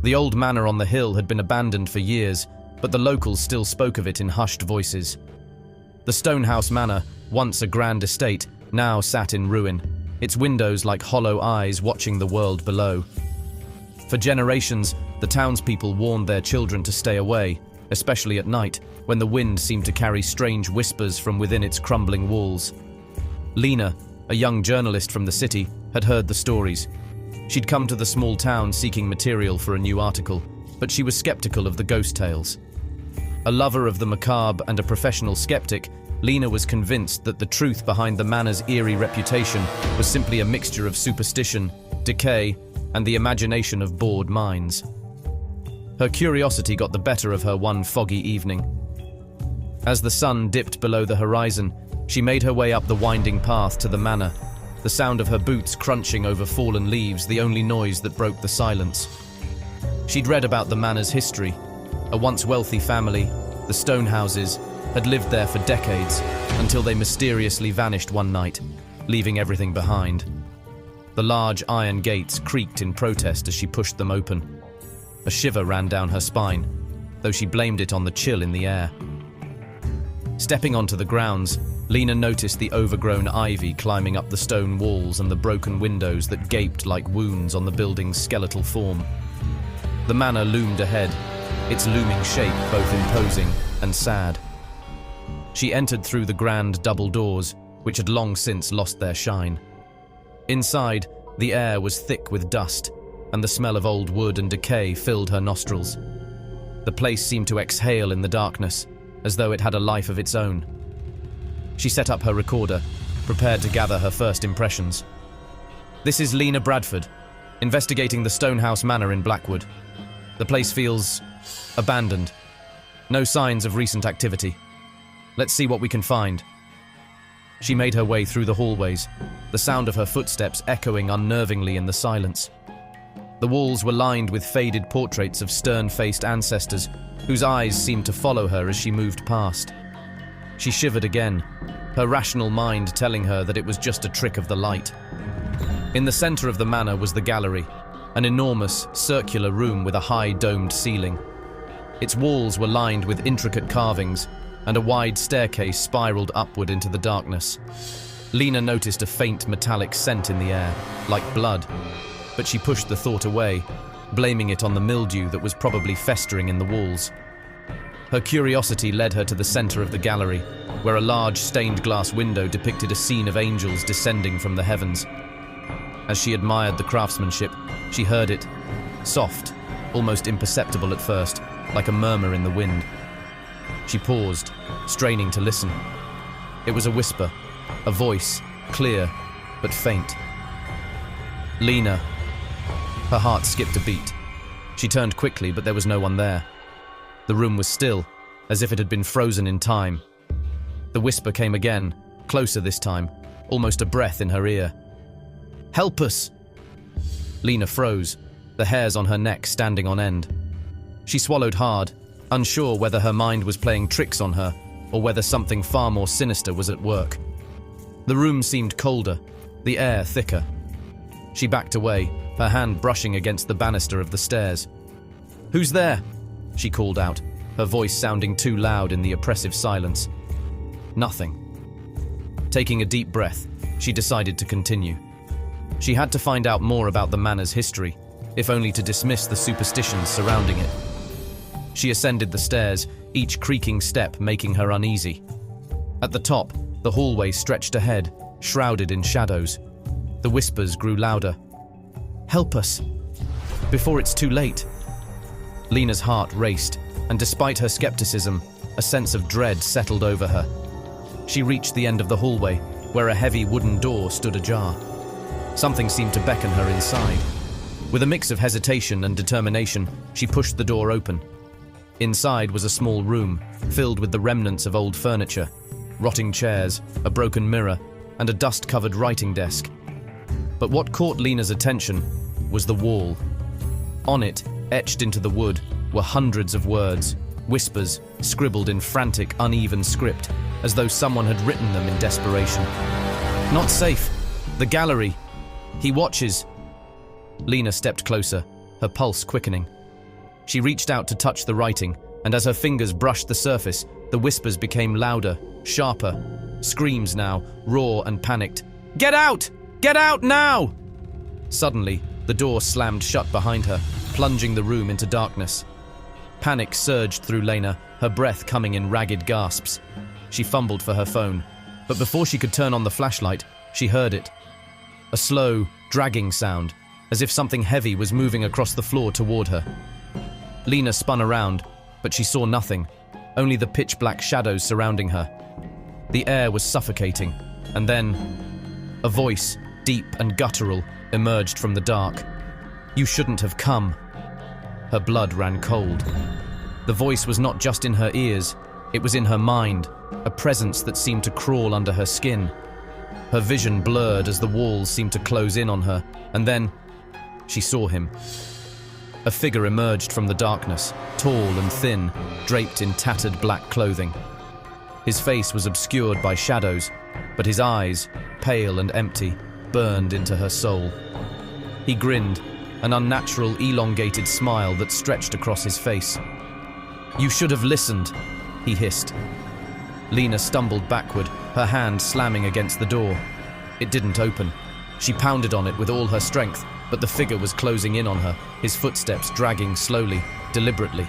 The old manor on the hill had been abandoned for years, but the locals still spoke of it in hushed voices. The Stonehouse Manor, once a grand estate, now sat in ruin, its windows like hollow eyes watching the world below. For generations, the townspeople warned their children to stay away, especially at night, when the wind seemed to carry strange whispers from within its crumbling walls. Lena, a young journalist from the city, had heard the stories. She'd come to the small town seeking material for a new article, but she was skeptical of the ghost tales. A lover of the macabre and a professional skeptic, Lena was convinced that the truth behind the manor's eerie reputation was simply a mixture of superstition, decay, and the imagination of bored minds. Her curiosity got the better of her one foggy evening. As the sun dipped below the horizon, she made her way up the winding path to the manor, the sound of her boots crunching over fallen leaves the only noise that broke the silence. She'd read about the manor's history. A once wealthy family, the Stonehouses, had lived there for decades until they mysteriously vanished one night, leaving everything behind. The large iron gates creaked in protest as she pushed them open. A shiver ran down her spine, though she blamed it on the chill in the air. Stepping onto the grounds, Lena noticed the overgrown ivy climbing up the stone walls and the broken windows that gaped like wounds on the building's skeletal form. The manor loomed ahead, its looming shape both imposing and sad. She entered through the grand double doors, which had long since lost their shine. Inside, the air was thick with dust, and the smell of old wood and decay filled her nostrils. The place seemed to exhale in the darkness, as though it had a life of its own. She set up her recorder, prepared to gather her first impressions. "This is Lena Bradford, investigating the Stonehouse Manor in Blackwood. The place feels abandoned. No signs of recent activity. Let's see what we can find." She made her way through the hallways, the sound of her footsteps echoing unnervingly in the silence. The walls were lined with faded portraits of stern-faced ancestors, whose eyes seemed to follow her as she moved past. She shivered again, her rational mind telling her that it was just a trick of the light. In the center of the manor was the gallery, an enormous, circular room with a high domed ceiling. Its walls were lined with intricate carvings, and a wide staircase spiraled upward into the darkness. Lena noticed a faint metallic scent in the air, like blood, but she pushed the thought away, blaming it on the mildew that was probably festering in the walls. Her curiosity led her to the center of the gallery, where a large stained glass window depicted a scene of angels descending from the heavens. As she admired the craftsmanship, she heard it, soft, almost imperceptible at first, like a murmur in the wind. She paused, straining to listen. It was a whisper, a voice, clear, but faint. "Lena." Her heart skipped a beat. She turned quickly, but there was no one there. The room was still, as if it had been frozen in time. The whisper came again, closer this time, almost a breath in her ear. "Help us!" Lena froze, the hairs on her neck standing on end. She swallowed hard, unsure whether her mind was playing tricks on her or whether something far more sinister was at work. The room seemed colder, the air thicker. She backed away, her hand brushing against the banister of the stairs. "Who's there?" she called out, her voice sounding too loud in the oppressive silence. Nothing. Taking a deep breath, she decided to continue. She had to find out more about the manor's history, if only to dismiss the superstitions surrounding it. She ascended the stairs, each creaking step making her uneasy. At the top, the hallway stretched ahead, shrouded in shadows. The whispers grew louder. "Help us! Before it's too late!" Lena's heart raced, and despite her skepticism, a sense of dread settled over her. She reached the end of the hallway, where a heavy wooden door stood ajar. Something seemed to beckon her inside. With a mix of hesitation and determination, she pushed the door open. Inside was a small room, filled with the remnants of old furniture, rotting chairs, a broken mirror, and a dust-covered writing desk. But what caught Lena's attention was the wall. On it, etched into the wood, were hundreds of words, whispers, scribbled in frantic, uneven script, as though someone had written them in desperation. "Not safe! The gallery! He watches!" Lena stepped closer, her pulse quickening. She reached out to touch the writing, and as her fingers brushed the surface, the whispers became louder, sharper. Screams now, raw and panicked. "Get out! Get out now!" Suddenly, the door slammed shut behind her, plunging the room into darkness. Panic surged through Lena, her breath coming in ragged gasps. She fumbled for her phone, but before she could turn on the flashlight, she heard it. A slow, dragging sound, as if something heavy was moving across the floor toward her. Lena spun around, but she saw nothing, only the pitch-black shadows surrounding her. The air was suffocating, and then a voice, deep and guttural, emerged from the dark. "You shouldn't have come." Her blood ran cold. The voice was not just in her ears, it was in her mind, a presence that seemed to crawl under her skin. Her vision blurred as the walls seemed to close in on her, and then she saw him. A figure emerged from the darkness, tall and thin, draped in tattered black clothing. His face was obscured by shadows, but his eyes, pale and empty, burned into her soul. He grinned, an unnatural, elongated smile that stretched across his face. "You should have listened," he hissed. Lena stumbled backward, her hand slamming against the door. It didn't open. She pounded on it with all her strength, but the figure was closing in on her, his footsteps dragging slowly, deliberately.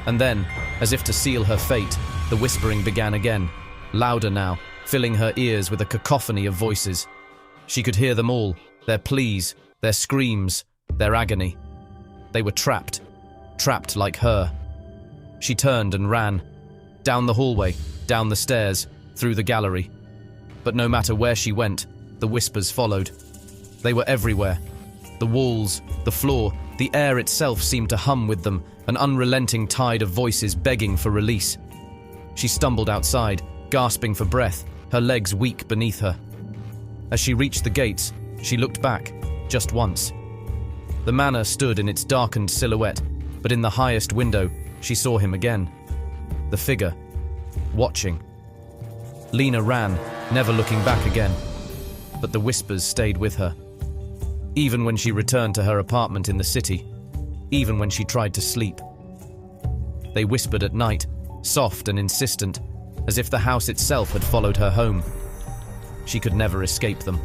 And then, as if to seal her fate, the whispering began again, louder now, filling her ears with a cacophony of voices. She could hear them all, their pleas, their screams, their agony. They were trapped like her. She turned and ran, down the hallway, down the stairs, through the gallery. But no matter where she went, the whispers followed. They were everywhere. The walls, the floor, the air itself seemed to hum with them, an unrelenting tide of voices begging for release. She stumbled outside, gasping for breath, her legs weak beneath her. As she reached the gates, she looked back, just once. The manor stood in its darkened silhouette, but in the highest window, she saw him again. The figure, watching. Lena ran, never looking back again. But the whispers stayed with her. Even when she returned to her apartment in the city, even when she tried to sleep. They whispered at night, soft and insistent, as if the house itself had followed her home. She could never escape them.